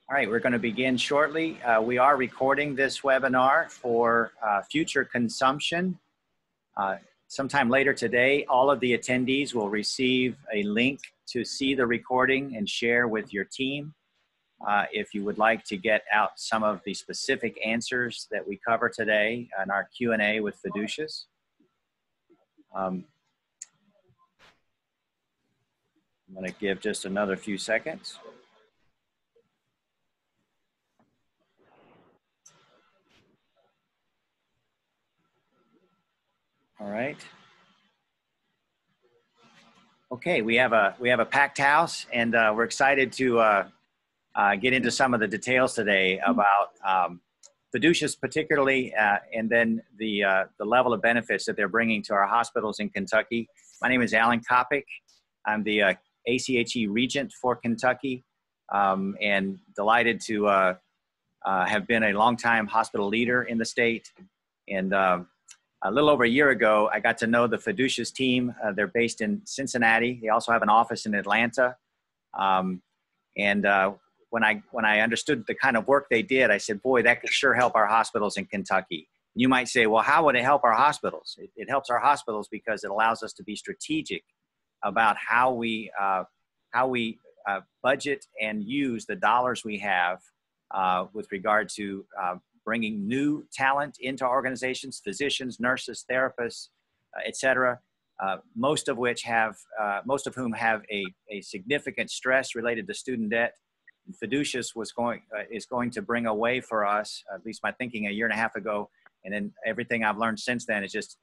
All right, we're going to begin shortly. We are recording this webinar for future consumption. Sometime later today, all of the attendees will receive a link to see the recording and share with your team. If you would like to get out some of the specific answers that we cover today in our Q&A with Fiducious. I'm going to give just another few seconds. All right. Okay, we have a packed house, and we're excited to get into some of the details today about Fiducious particularly, and then the level of benefits that they're bringing to our hospitals in Kentucky. My name is Alan Kopic. I'm the ACHE Regent for Kentucky, and delighted to have been a longtime hospital leader in the state. And a little over a year ago, I got to know the Fiducious team. They're based in Cincinnati. They also have an office in Atlanta. When I understood the kind of work they did, I said, boy, that could sure help our hospitals in Kentucky. You might say, well, how would it help our hospitals? It helps our hospitals because it allows us to be strategic about how we budget and use the dollars we have with regard to bringing new talent into our organizations, physicians, nurses, therapists, et cetera, most of whom have a significant stress related to student debt. And Fiducious is going to bring a way for us, at least my thinking a year and a half ago, and then everything I've learned since then is just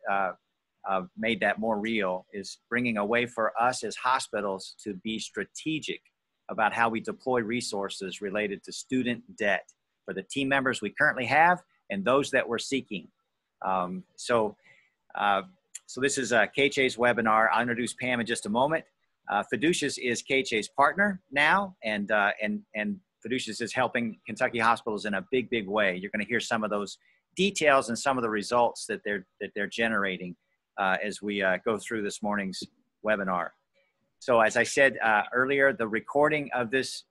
made that more real, is bringing a way for us as hospitals to be strategic about how we deploy resources related to student debt for the team members we currently have and those that we're seeking. So this is KHA's webinar. I'll introduce Pam in just a moment. Fiducious is KHA's partner now, and Fiducious is helping Kentucky hospitals in a big, big way. You're going to hear some of those details and some of the results that they're generating as we go through this morning's webinar. So as I said earlier, the recording of this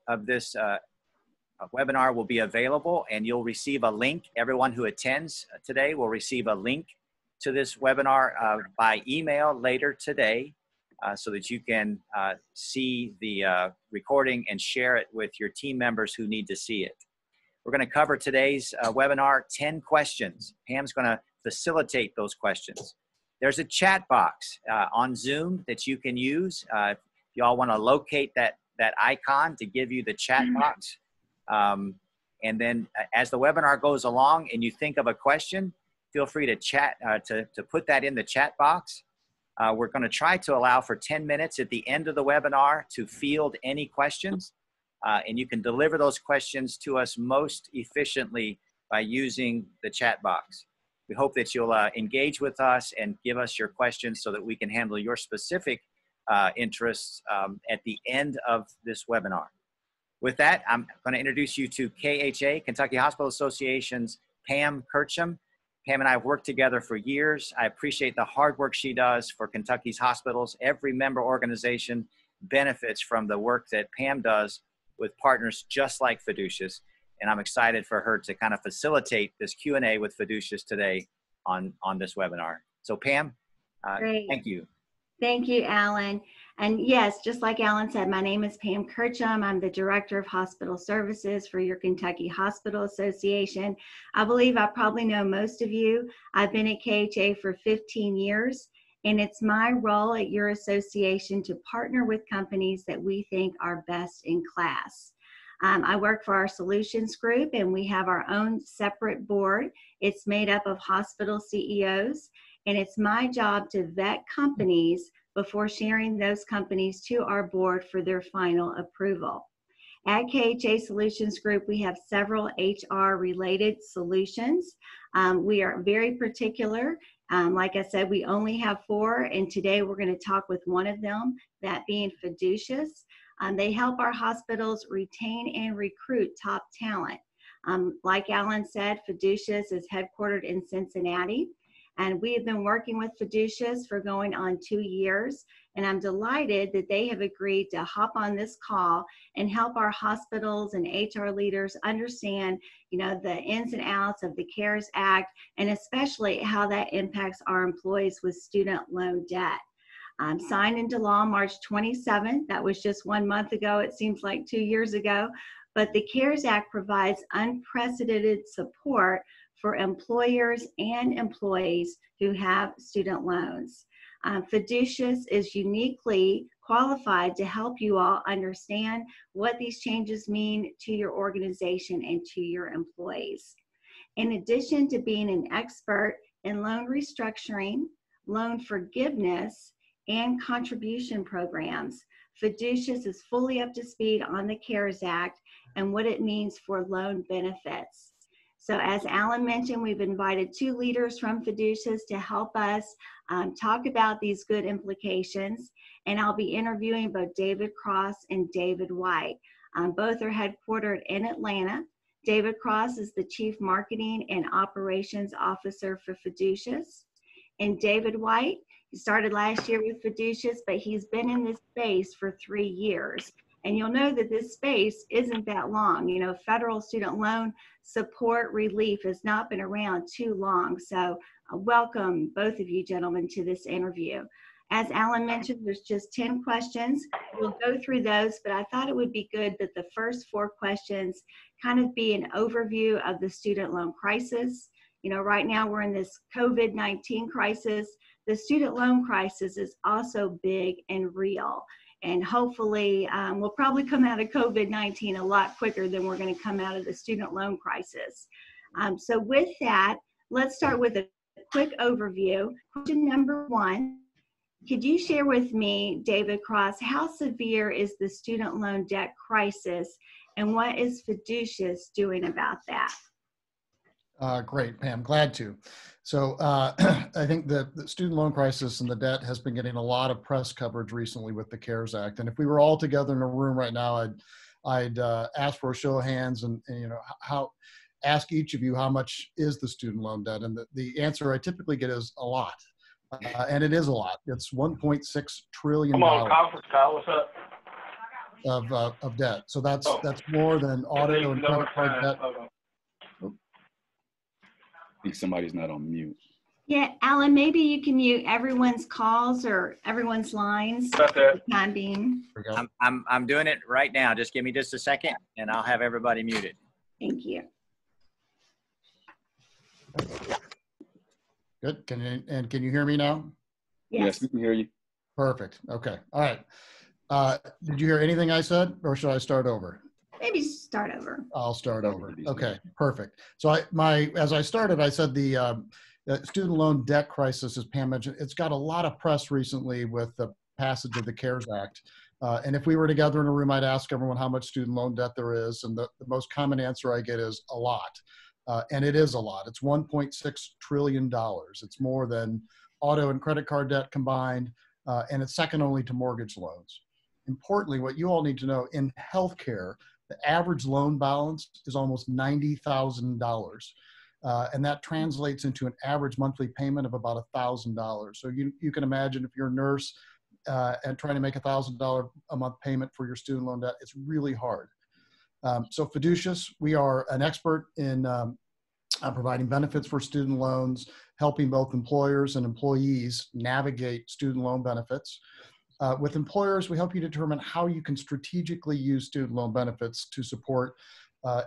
webinar will be available, and you'll receive a link. Everyone who attends today will receive a link to this webinar by email later today, so that you can see the recording and share it with your team members who need to see it. We're going to cover today's webinar 10 questions. Pam's going to facilitate those questions. There's a chat box on Zoom that you can use. If you all want to locate that icon to give you the chat box. And then as the webinar goes along and you think of a question, feel free to chat, to put that in the chat box. We're going to try to allow for 10 minutes at the end of the webinar to field any questions. And you can deliver those questions to us most efficiently by using the chat box. We hope that you'll engage with us and give us your questions so that we can handle your specific interests at the end of this webinar. With that, I'm going to introduce you to KHA, Kentucky Hospital Association's Pam Kircham. Pam and I have worked together for years. I appreciate the hard work she does for Kentucky's hospitals. Every member organization benefits from the work that Pam does with partners just like Fiducious. And I'm excited for her to kind of facilitate this Q&A with Fiducious today on this webinar. So Pam, thank you. Thank you, Alan. And yes, just like Alan said, my name is Pam Kircham. I'm the Director of Hospital Services for your Kentucky Hospital Association. I believe I probably know most of you. I've been at KHA for 15 years, and it's my role at your association to partner with companies that we think are best in class. I work for our solutions group, and we have our own separate board. It's made up of hospital CEOs, and it's my job to vet companies before sharing those companies to our board for their final approval. At KHA Solutions Group, we have several HR-related solutions. We are very particular. Like I said, we only have 4, and today we're going to talk with one of them, that being Fiducious. They help our hospitals retain and recruit top talent. Like Alan said, Fiducious is headquartered in Cincinnati, and we have been working with Fiducious for going on 2 years. And I'm delighted that they have agreed to hop on this call and help our hospitals and HR leaders understand, the ins and outs of the CARES Act, and especially how that impacts our employees with student loan debt. Signed into law March 27th. That was just 1 month ago. It seems like 2 years ago. But the CARES Act provides unprecedented support for employers and employees who have student loans. Fiducious is uniquely qualified to help you all understand what these changes mean to your organization and to your employees. In addition to being an expert in loan restructuring, loan forgiveness, and contribution programs, Fiducious is fully up to speed on the CARES Act and what it means for loan benefits. So as Alan mentioned, we've invited 2 leaders from Fiducious to help us talk about these good implications. And I'll be interviewing both David Cross and David White. Both are headquartered in Atlanta. David Cross is the Chief Marketing and Operations Officer for Fiducious. And David White, he started last year with Fiducious, but he's been in this space for 3 years. And you'll know that this space isn't that long. Federal student loan support relief has not been around too long. So welcome both of you gentlemen to this interview. As Alan mentioned, there's just 10 questions. We'll go through those, but I thought it would be good that the first 4 questions kind of be an overview of the student loan crisis. Right now we're in this COVID-19 crisis. The student loan crisis is also big and real. And hopefully we'll probably come out of COVID-19 a lot quicker than we're going to come out of the student loan crisis. So with that, let's start with a quick overview. Question number 1, could you share with me, David Cross, how severe is the student loan debt crisis and what is Fiducious doing about that? Great, Pam, glad to. So I think the student loan crisis and the debt has been getting a lot of press coverage recently with the CARES Act. And if we were all together in a room right now, I'd ask for a show of hands and ask each of you how much is the student loan debt. And the answer I typically get is a lot. And it is a lot. It's $1.6 trillion. Come on, conference call. What's up? Of debt. So that's more than auto and credit card debt. I think somebody's not on mute. Yeah, Alan, maybe you can mute everyone's calls or everyone's lines Right there. for the time being. I'm doing it right now. Just give me just a second and I'll have everybody muted. Thank you. Good. Can you hear me now? Yes, we can hear you. Perfect. Okay. All right. Did you hear anything I said, or should I start over? Maybe start over. I'll start over. Okay, perfect. So as I started, I said the student loan debt crisis, as Pam mentioned, it's got a lot of press recently with the passage of the CARES Act. And if we were together in a room, I'd ask everyone how much student loan debt there is. And the most common answer I get is a lot. And it is a lot. It's $1.6 trillion. It's more than auto and credit card debt combined. And it's second only to mortgage loans. Importantly, what you all need to know, in healthcare, the average loan balance is almost $90,000. And that translates into an average monthly payment of about $1,000. So you can imagine if you're a nurse and trying to make $1,000 a month payment for your student loan debt, it's really hard. So Fiducious, we are an expert in providing benefits for student loans, helping both employers and employees navigate student loan benefits. With employers, we help you determine how you can strategically use student loan benefits to support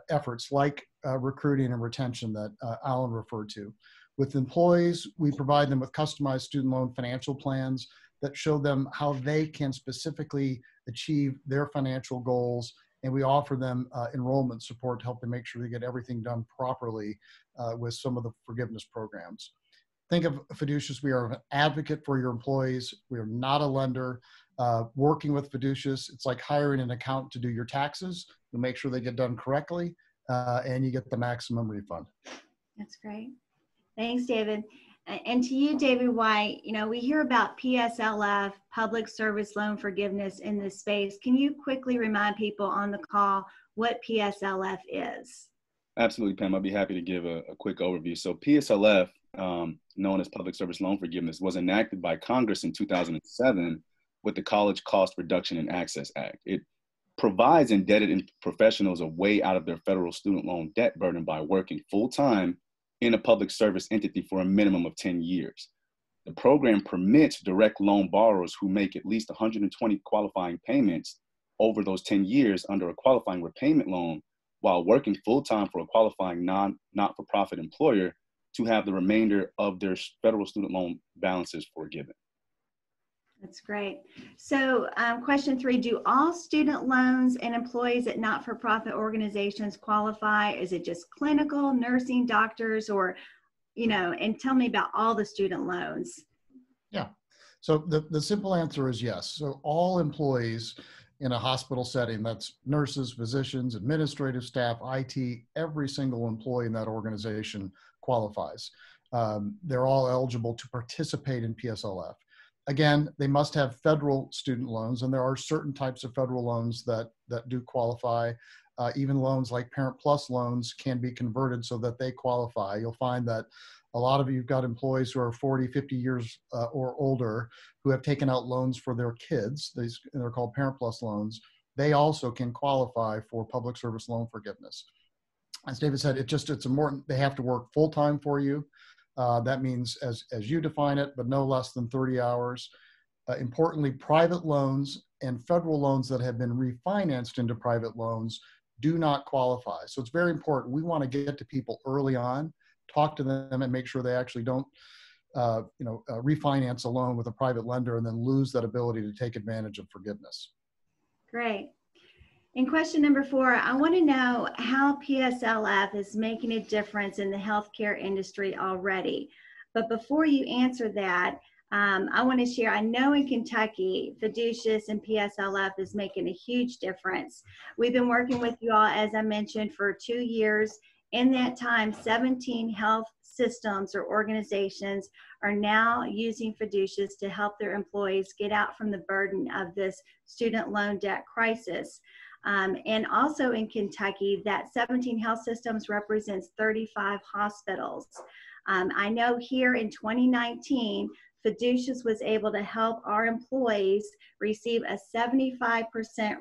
efforts like recruiting and retention that Alan referred to. With employees, we provide them with customized student loan financial plans that show them how they can specifically achieve their financial goals, and we offer them enrollment support to help them make sure they get everything done properly with some of the forgiveness programs. Think of Fiducious, we are an advocate for your employees. We are not a lender. Working with Fiducious, it's like hiring an accountant to do your taxes. You'll make sure they get done correctly, and you get the maximum refund. That's great. Thanks, David. And to you, David White, we hear about PSLF, Public Service Loan Forgiveness, in this space. Can you quickly remind people on the call what PSLF is? Absolutely, Pam. I'd be happy to give a quick overview. So PSLF, known as Public Service Loan Forgiveness, was enacted by Congress in 2007 with the College Cost Reduction and Access Act. It provides indebted professionals a way out of their federal student loan debt burden by working full-time in a public service entity for a minimum of 10 years. The program permits direct loan borrowers who make at least 120 qualifying payments over those 10 years under a qualifying repayment loan while working full-time for a qualifying not-for-profit employer to have the remainder of their federal student loan balances forgiven. That's great. So question 3, do all student loans and employees at not-for-profit organizations qualify? Is it just clinical, nursing, doctors, or, you know, and tell me about all the student loans. Yeah. So the simple answer is yes. So all employees in a hospital setting, that's nurses, physicians, administrative staff, IT, every single employee in that organization qualifies. They're all eligible to participate in PSLF. Again, they must have federal student loans, and there are certain types of federal loans that do qualify. Even loans like Parent Plus loans can be converted so that they qualify. You'll find that a lot of you've got employees who are 40, 50 years or older who have taken out loans for their kids. They're called Parent Plus loans. They also can qualify for public service loan forgiveness. As David said, it's important. They have to work full time for you. That means as you define it, but no less than 30 hours. Importantly, private loans and federal loans that have been refinanced into private loans do not qualify. So it's very important. We want to get to people early on, talk to them, and make sure they actually don't refinance a loan with a private lender and then lose that ability to take advantage of forgiveness. Great. And question number 4, I want to know how PSLF is making a difference in the healthcare industry already. But before you answer that, I want to share, I know in Kentucky, Fiducious and PSLF is making a huge difference. We've been working with you all, as I mentioned, for 2 years. In that time, 17 health systems or organizations are now using Fiducious to help their employees get out from the burden of this student loan debt crisis. And also in Kentucky, that 17 health systems represents 35 hospitals. I know here in 2019, Fiducious was able to help our employees receive a 75%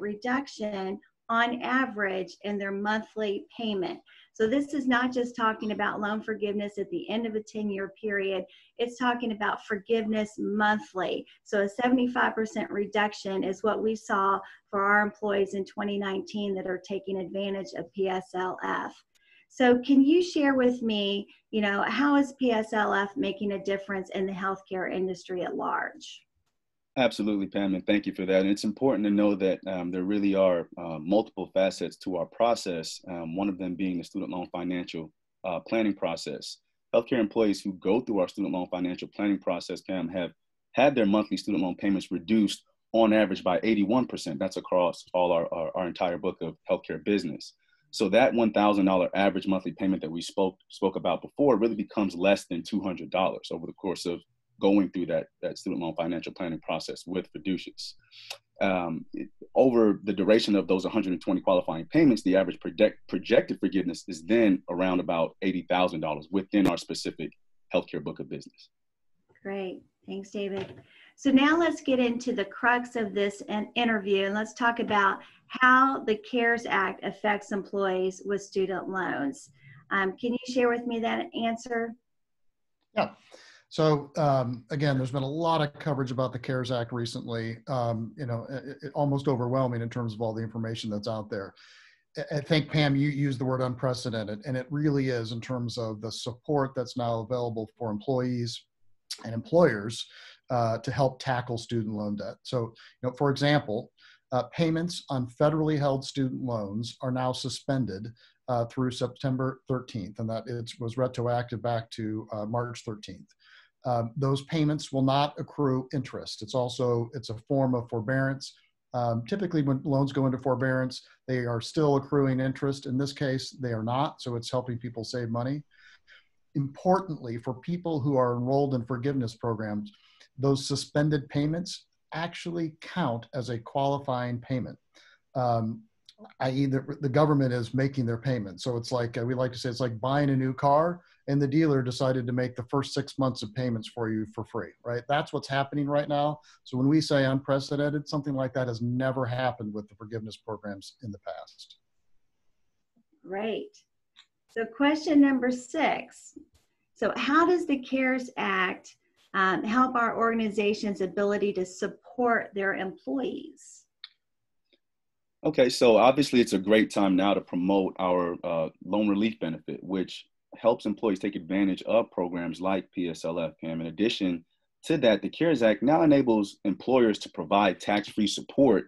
reduction on average in their monthly payment. So this is not just talking about loan forgiveness at the end of a 10-year period. It's talking about forgiveness monthly. So a 75% reduction is what we saw for our employees in 2019 that are taking advantage of PSLF. So can you share with me, how is PSLF making a difference in the healthcare industry at large? Absolutely, Pam, and thank you for that. And it's important to know that there really are multiple facets to our process, one of them being the student loan financial planning process. Healthcare employees who go through our student loan financial planning process, Pam, have had their monthly student loan payments reduced on average by 81%. That's across all our entire book of healthcare business. So that $1,000 average monthly payment that we spoke about before really becomes less than $200 over the course of going through that student loan financial planning process with Fiducious. Over the duration of those 120 qualifying payments, the average projected forgiveness is then around about $80,000 within our specific healthcare book of business. Great. Thanks, David. So now let's get into the crux of this interview, and let's talk about how the CARES Act affects employees with student loans. Can you share with me that answer? Yeah. So again, there's been a lot of coverage about the CARES Act recently, almost overwhelming in terms of all the information that's out there. I think, Pam, you used the word unprecedented, and it really is in terms of the support that's now available for employees and employers to help tackle student loan debt. So, for example, payments on federally held student loans are now suspended through September 13th, and that it was retroactive back to March 13th. Those payments will not accrue interest. It's a form of forbearance. Typically when loans go into forbearance, they are still accruing interest. In this case, they are not, so it's helping people save money. Importantly, for people who are enrolled in forgiveness programs, those suspended payments actually count as a qualifying payment. i.e. the government is making their payment. So it's like, we like to say, it's like buying a new car and the dealer decided to make the first 6 months of payments for you for free, right? That's what's happening right now. So when we say unprecedented, something like that has never happened with the forgiveness programs in the past. Great. So question number 6. So how does the CARES Act help our organization's ability to support their employees? Okay, so obviously it's a great time now to promote our loan relief benefit, which helps employees take advantage of programs like PSLF, Pam. In addition to that, the CARES Act now enables employers to provide tax-free support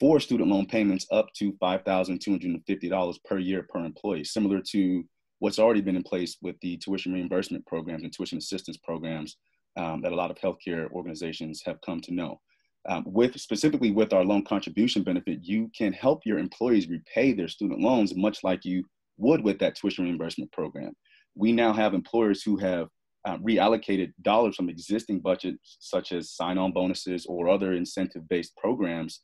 for student loan payments up to $5,250 per year per employee, similar to what's already been in place with the tuition reimbursement programs and tuition assistance programs that a lot of healthcare organizations have come to know. Specifically with our loan contribution benefit, you can help your employees repay their student loans much like you would with that tuition reimbursement program. We now have employers who have reallocated dollars from existing budgets, such as sign-on bonuses or other incentive-based programs,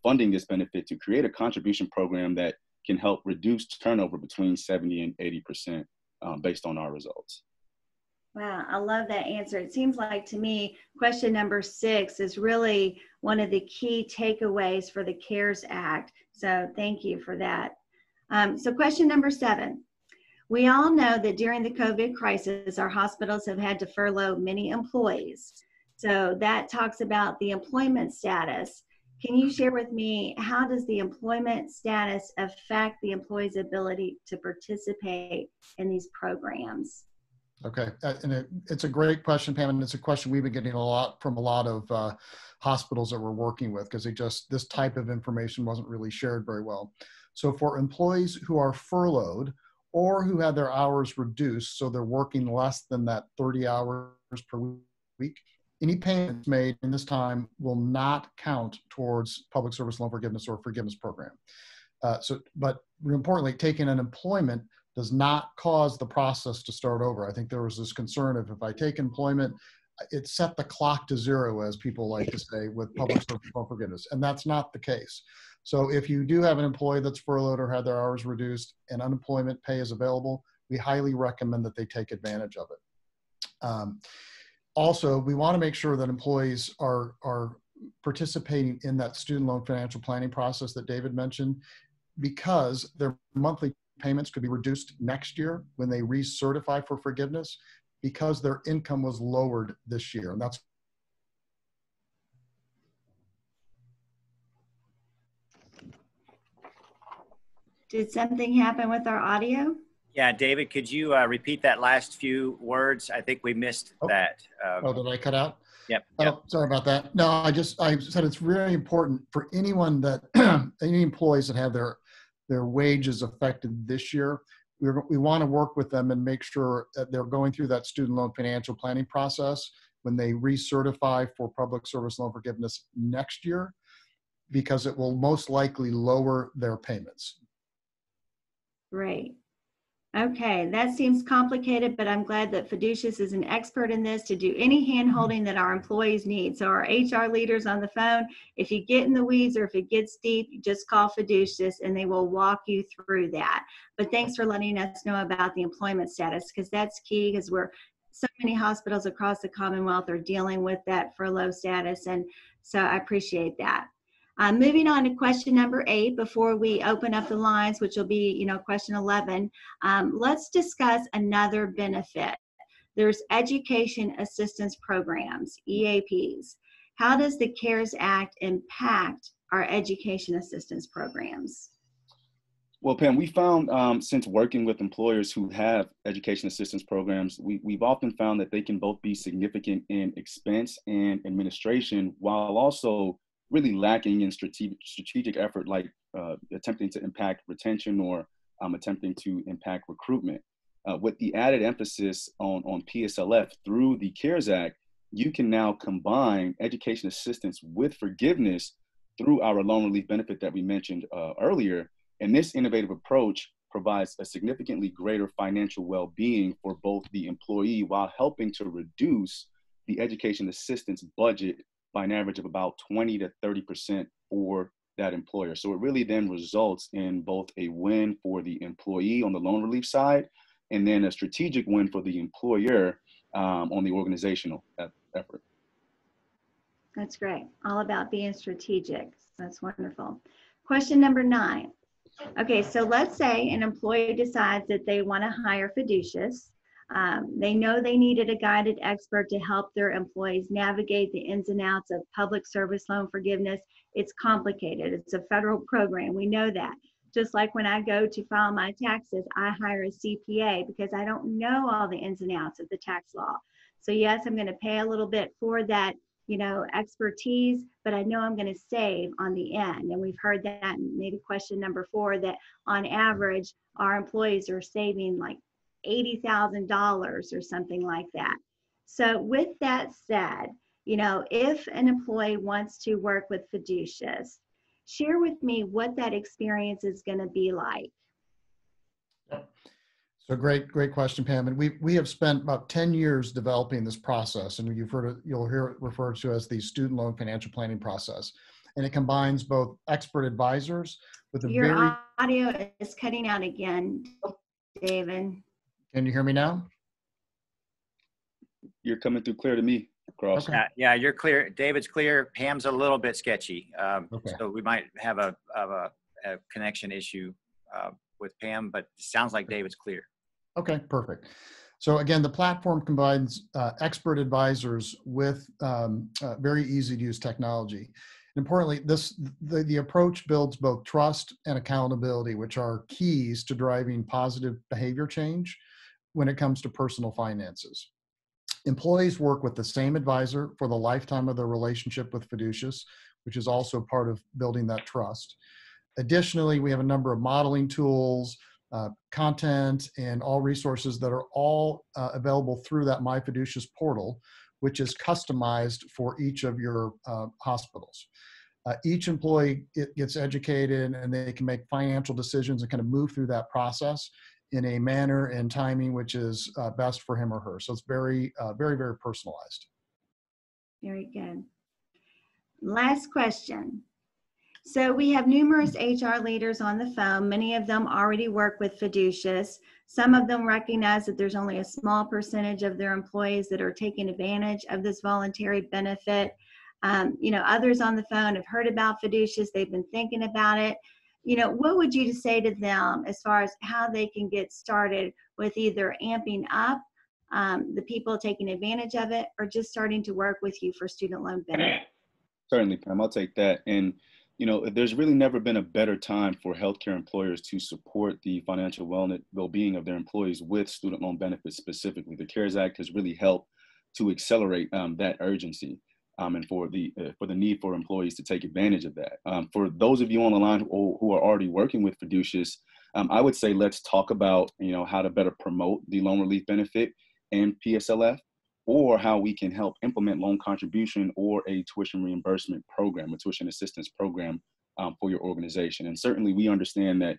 funding this benefit to create a contribution program that can help reduce turnover between 70 and 80% based on our results. Wow, I love that answer. It seems like to me, question number 6 is really one of the key takeaways for the CARES Act. So thank you for that. So question number 7. We all know that during the COVID crisis, our hospitals have had to furlough many employees. So that talks about the employment status. Can you share with me, how does the employment status affect the employee's ability to participate in these programs? Okay, and it's a great question, Pam, and it's a question we've been getting a lot from a lot of hospitals that we're working with, because this type of information wasn't really shared very well. So for employees who are furloughed or who had their hours reduced, so they're working less than that 30 hours per week, any payments made in this time will not count towards public service loan forgiveness or forgiveness program. But importantly, taking unemployment does not cause the process to start over. I think there was this concern of, if I take employment, it set the clock to 0, as people like to say, with public service loan forgiveness, and that's not the case. So if you do have an employee that's furloughed or had their hours reduced and unemployment pay is available, we highly recommend that they take advantage of it. Also, we want to make sure that employees are participating in that student loan financial planning process that David mentioned, because their monthly payments could be reduced next year when they recertify for forgiveness, because their income was lowered this year. And that's Did something happen with our audio? Yeah, David, could you repeat that last few words? I think we missed that. Did I cut out? Yep. Oh, sorry about that. No, I said it's really important for anyone that, any employees that have their wages affected this year. We want to work with them and make sure that they're going through that student loan financial planning process when they recertify for public service loan forgiveness next year, because it will most likely lower their payments. Great. Okay, that seems complicated, but I'm glad that Fiducious is an expert in this to do any hand-holding that our employees need. So our HR leaders on the phone, if you get in the weeds or if it gets deep, just call Fiducious and they will walk you through that. But thanks for letting us know about the employment status, because that's key, because so many hospitals across the Commonwealth are dealing with that furlough status, and so I appreciate that. Moving on to question number 8, before we open up the lines, which will be, question 11, let's discuss another benefit. There's education assistance programs, EAPs. How does the CARES Act impact our education assistance programs? Well, Pam, we found since working with employers who have education assistance programs, we've often found that they can both be significant in expense and administration, while also really lacking in strategic effort, like attempting to impact retention or attempting to impact recruitment. With the added emphasis on PSLF through the CARES Act, you can now combine education assistance with forgiveness through our loan relief benefit that we mentioned earlier. And this innovative approach provides a significantly greater financial well-being for both the employee, while helping to reduce the education assistance budget by an average of about 20 to 30% for that employer. So it really then results in both a win for the employee on the loan relief side, and then a strategic win for the employer on the organizational effort. That's great. All about being strategic. That's wonderful. Question number 9. Okay, so let's say an employee decides that they want to hire Fiducious. They know they needed a guided expert to help their employees navigate the ins and outs of public service loan forgiveness. It's complicated. It's a federal program. We know that. Just like when I go to file my taxes, I hire a CPA because I don't know all the ins and outs of the tax law. So yes, I'm going to pay a little bit for that, expertise, but I know I'm going to save on the end. And we've heard that in maybe question number 4, that on average, our employees are saving like $80,000 or something like that. So with that said, if an employee wants to work with Fiducious, share with me what that experience is going to be like. So great question, Pam. And we have spent about 10 years developing this process, and you'll hear it referred to as the student loan financial planning process. And it combines both expert advisors with Your audio is cutting out again, David. Can you hear me now? You're coming through clear to me, Cross. Okay. Yeah, you're clear. David's clear. Pam's a little bit sketchy. Okay. So we might have a connection issue with Pam, but it sounds like David's clear. Okay, perfect. So again, the platform combines expert advisors with very easy to use technology. Importantly, the approach builds both trust and accountability, which are keys to driving positive behavior change when it comes to personal finances. Employees work with the same advisor for the lifetime of their relationship with Fiducious, which is also part of building that trust. Additionally, we have a number of modeling tools, content, and all resources that are all available through that My Fiducious portal, which is customized for each of your hospitals. Each employee gets educated, and they can make financial decisions and kind of move through that process in a manner and timing which is best for him or her. So it's very, very, very personalized. Very good. Last question. So we have numerous HR leaders on the phone. Many of them already work with Fiducious. Some of them recognize that there's only a small percentage of their employees that are taking advantage of this voluntary benefit. Others on the phone have heard about Fiducious. They've been thinking about it. What would you say to them as far as how they can get started with either amping up the people taking advantage of it, or just starting to work with you for student loan benefit? Certainly, Pam, I'll take that. And there's really never been a better time for healthcare employers to support the financial well-being of their employees with student loan benefits specifically. The CARES Act has really helped to accelerate that urgency and for the need for employees to take advantage of that. For those of you on the line who are already working with Fiducious, I would say let's talk about how to better promote the loan relief benefit and PSLF, or how we can help implement loan contribution or a tuition reimbursement program, a tuition assistance program for your organization. And certainly we understand that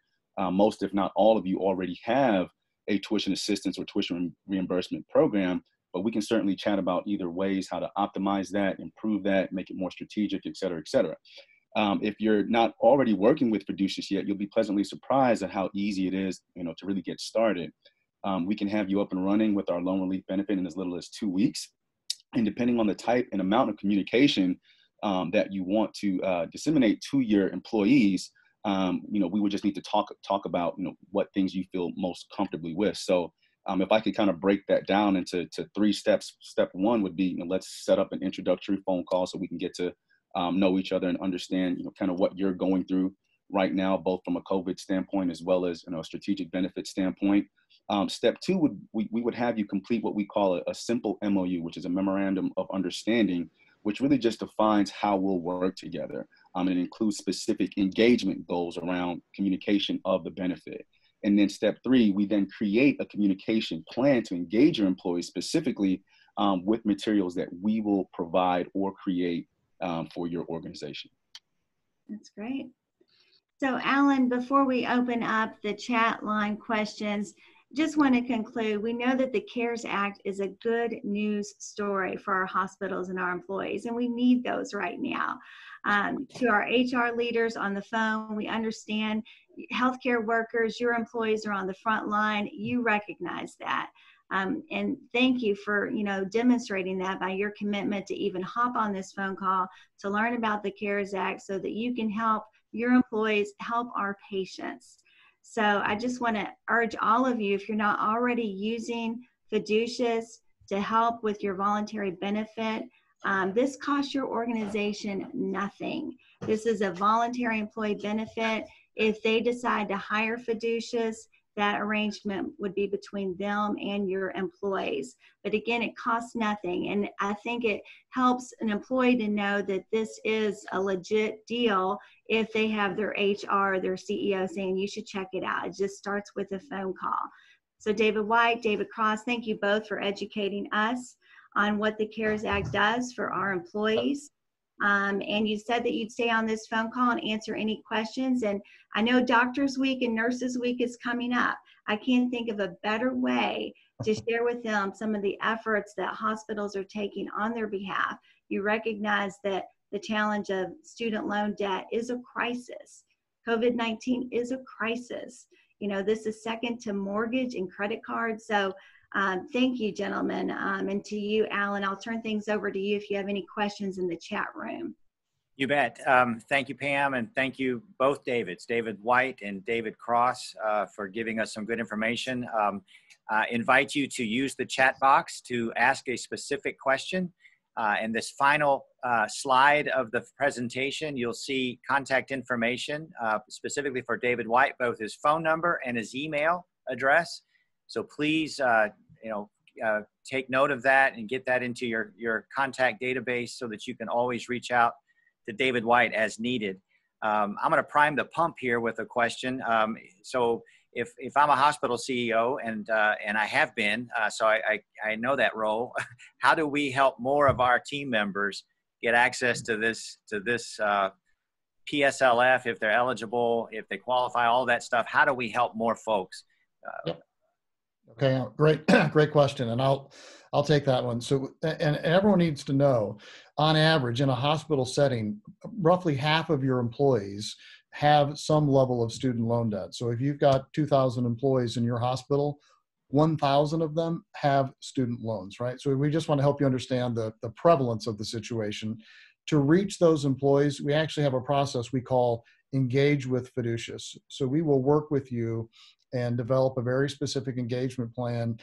most, if not all of you already have a tuition assistance or tuition reimbursement program, but we can certainly chat about either ways how to optimize that, improve that, make it more strategic, et cetera, et cetera. If you're not already working with Fiducious yet, you'll be pleasantly surprised at how easy it is, to really get started. We can have you up and running with our loan relief benefit in as little as 2 weeks. And depending on the type and amount of communication that you want to disseminate to your employees, we would just need to talk about, what things you feel most comfortably with. So if I could kind of break that down into 3 steps, step 1 would be, let's set up an introductory phone call so we can get to know each other and understand, kind of what you're going through right now, both from a COVID standpoint as well as a strategic benefit standpoint. Step 2 we would have you complete what we call a simple MOU, which is a memorandum of understanding, which really just defines how we'll work together. And it includes specific engagement goals around communication of the benefit. And then step 3, we then create a communication plan to engage your employees specifically with materials that we will provide or create for your organization. That's great. So Alan, before we open up the chat line questions, just want to conclude, we know that the CARES Act is a good news story for our hospitals and our employees, and we need those right now. To our HR leaders on the phone, we understand healthcare workers, your employees are on the front line. You recognize that. And thank you for, demonstrating that by your commitment to even hop on this phone call to learn about the CARES Act so that you can help your employees help our patients. So I just want to urge all of you, if you're not already using Fiducious to help with your voluntary benefit, this costs your organization nothing. This is a voluntary employee benefit. If they decide to hire Fiducious, that arrangement would be between them and your employees. But again, it costs nothing. And I think it helps an employee to know that this is a legit deal if they have their HR, their CEO saying, you should check it out. It just starts with a phone call. So David White, David Cross, thank you both for educating us on what the CARES Act does for our employees. And you said that you'd stay on this phone call and answer any questions. And I know Doctors Week and Nurses Week is coming up. I can't think of a better way to share with them some of the efforts that hospitals are taking on their behalf. You recognize that the challenge of student loan debt is a crisis. COVID-19 is a crisis. This is second to mortgage and credit cards. So thank you, gentlemen. And to you, Alan, I'll turn things over to you if you have any questions in the chat room. You bet. Thank you, Pam, and thank you both Davids, David White and David Cross, for giving us some good information. I invite you to use the chat box to ask a specific question. In this final slide of the presentation, you'll see contact information specifically for David White, both his phone number and his email address. So please, take note of that and get that into your contact database so that you can always reach out to David White as needed. I'm going to prime the pump here with a question. So if I'm a hospital CEO and I have been, so I know that role, how do we help more of our team members get access to this PSLF if they're eligible, if they qualify, all that stuff? How do we help more folks? Yep. Okay, great question, and I'll take that one. So, and everyone needs to know, on average, in a hospital setting, roughly half of your employees have some level of student loan debt. So if you've got 2,000 employees in your hospital, 1,000 of them have student loans, right? So we just want to help you understand the prevalence of the situation. To reach those employees, we actually have a process we call Engage with Fiducious. So we will work with you and develop a very specific engagement plan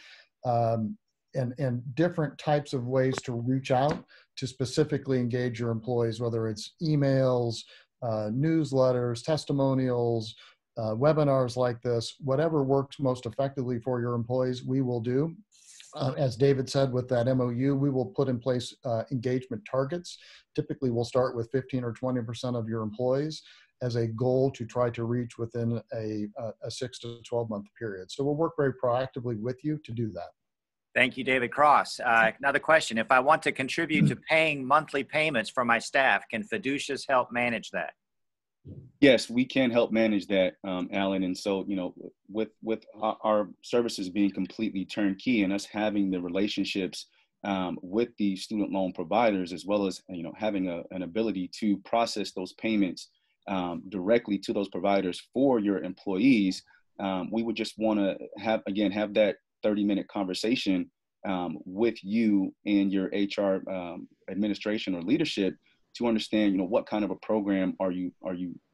and different types of ways to reach out to specifically engage your employees, whether it's emails, newsletters, testimonials, webinars like this, whatever works most effectively for your employees, we will do. As David said, with that MOU, we will put in place engagement targets. Typically, we'll start with 15 or 20% of your employees as a goal to try to reach within a 6 to 12 month period. So we'll work very proactively with you to do that. Thank you, David Cross. Another question. If I want to contribute to paying monthly payments for my staff, can Fiducious help manage that? Yes, we can help manage that, Alan. And so, with our services being completely turnkey and us having the relationships with the student loan providers, as well as, having an ability to process those payments directly to those providers for your employees, we would just want to have that 30-minute conversation with you and your HR administration or leadership to understand, what kind of a program are you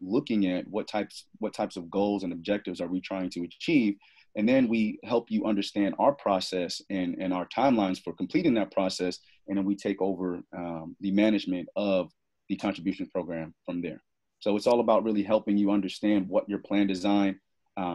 looking at? What types of goals and objectives are we trying to achieve? And then we help you understand our process and our timelines for completing that process. And then we take over the management of the contribution program from there. So it's all about really helping you understand what your plan design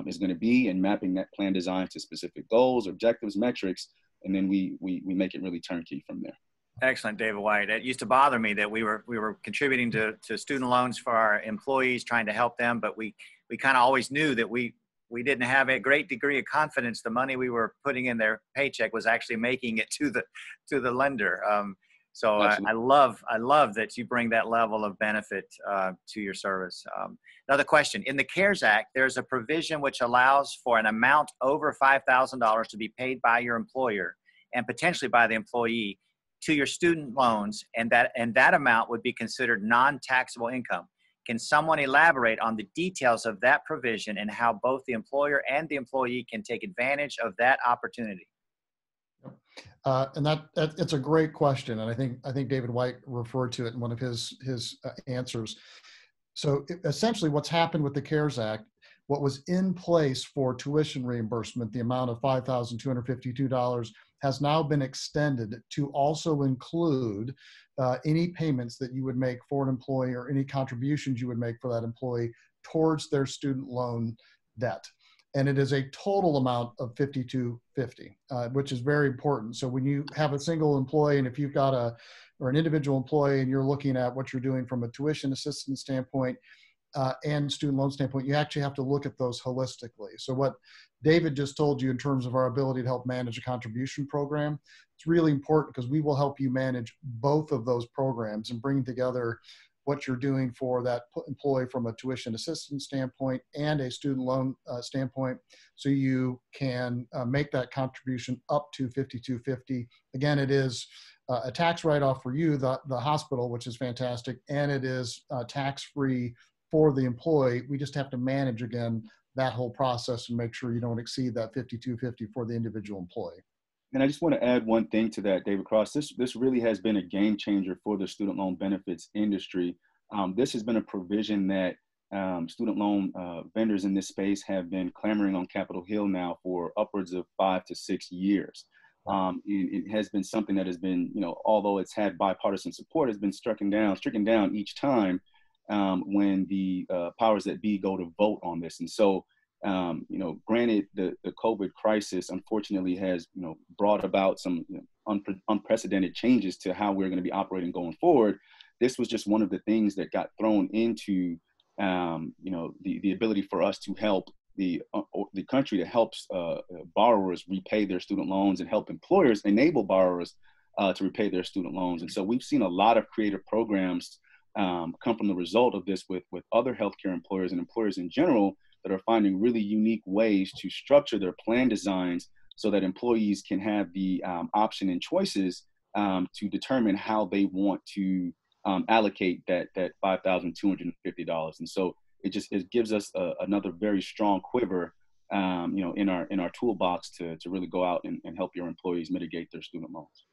is going to be and mapping that plan design to specific goals, objectives, metrics, and then we make it really turnkey from there. Excellent, David White. It used to bother me that we were contributing to student loans for our employees, trying to help them, but we kind of always knew that we didn't have a great degree of confidence the money we were putting in their paycheck was actually making it to the lender. So Absolutely. I love that you bring that level of benefit to your service. Another question: in the CARES Act, there's a provision which allows for an amount over $5,000 to be paid by your employer and potentially by the employee to your student loans, and that amount would be considered non-taxable income. Can someone elaborate on the details of that provision and how both the employer and the employee can take advantage of that opportunity? And it's a great question, and I think David White referred to it in one of his answers. So essentially, what's happened with the CARES Act, what was in place for tuition reimbursement, the amount of $5,252, has now been extended to also include any payments that you would make for an employee or any contributions you would make for that employee towards their student loan debt. And it is a total amount of $5,250, which is very important. So when you have a single employee, and if you've got an individual employee, and you're looking at what you're doing from a tuition assistance standpoint and student loan standpoint, you actually have to look at those holistically. So what David just told you in terms of our ability to help manage a contribution program, it's really important because we will help you manage both of those programs and bring together what you're doing for that employee from a tuition assistance standpoint and a student loan standpoint, so you can make that contribution up to $5,250. Again, it is a tax write-off for you, the hospital, which is fantastic, and it is tax-free for the employee. We just have to manage, again, that whole process and make sure you don't exceed that $5,250 for the individual employee. And I just want to add one thing to that, David Cross. This really has been a game changer for the student loan benefits industry. This has been a provision that student loan vendors in this space have been clamoring on Capitol Hill now for upwards of 5 to 6 years. It has been something that has been, although it's had bipartisan support, has been stricken down each time when the powers that be go to vote on this. And so, granted, the COVID crisis unfortunately has, brought about some unprecedented changes to how we're going to be operating going forward. This was just one of the things that got thrown into, the ability for us to help the country that helps borrowers repay their student loans and help employers enable borrowers to repay their student loans. And so we've seen a lot of creative programs come from the result of this with other healthcare employers and employers in general that are finding really unique ways to structure their plan designs so that employees can have the option and choices to determine how they want to allocate that $5,250. And so it gives us another very strong quiver, in our toolbox to really go out and help your employees mitigate their student loans.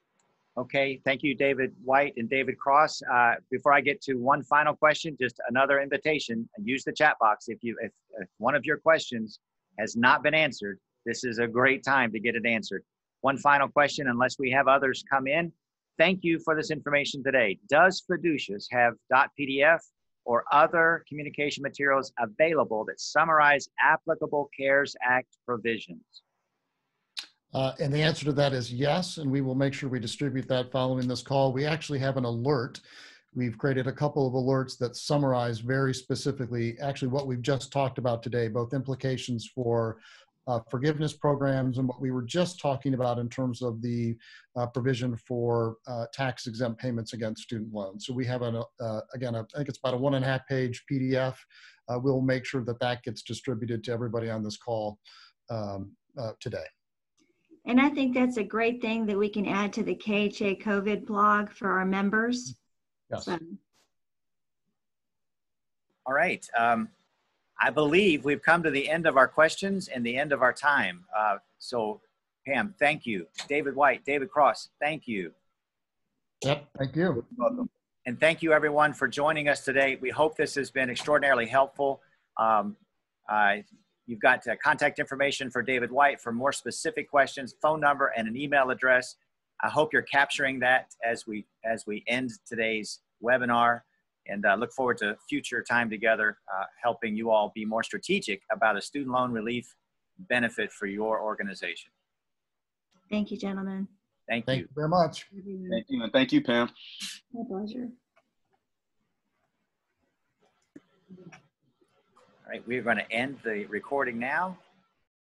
Okay, thank you, David White and David Cross. Before I get to one final question, just another invitation. Use the chat box. If one of your questions has not been answered, this is a great time to get it answered. One final question, unless we have others come in. Thank you for this information today. Does Fiducious have .pdf or other communication materials available that summarize applicable CARES Act provisions? And the answer to that is yes, and we will make sure we distribute that following this call. We actually have an alert. We've created a couple of alerts that summarize very specifically actually what we've just talked about today, both implications for forgiveness programs and what we were just talking about in terms of the provision for tax-exempt payments against student loans. So we have, I think it's about a 1.5 page PDF. We'll make sure that gets distributed to everybody on this call today. And I think that's a great thing that we can add to the KHA COVID blog for our members. Yes. So. All right. I believe we've come to the end of our questions and the end of our time. So Pam, thank you. David White, David Cross, thank you. Yep, thank you. You're welcome. And thank you everyone for joining us today. We hope this has been extraordinarily helpful. You've got contact information for David White for more specific questions, phone number, and an email address. I hope you're capturing that as we end today's webinar, and look forward to future time together, helping you all be more strategic about a student loan relief benefit for your organization. Thank you, gentlemen. Thank you very much. Thank you, and thank you, Pam. My pleasure. All right, we're going to end the recording now.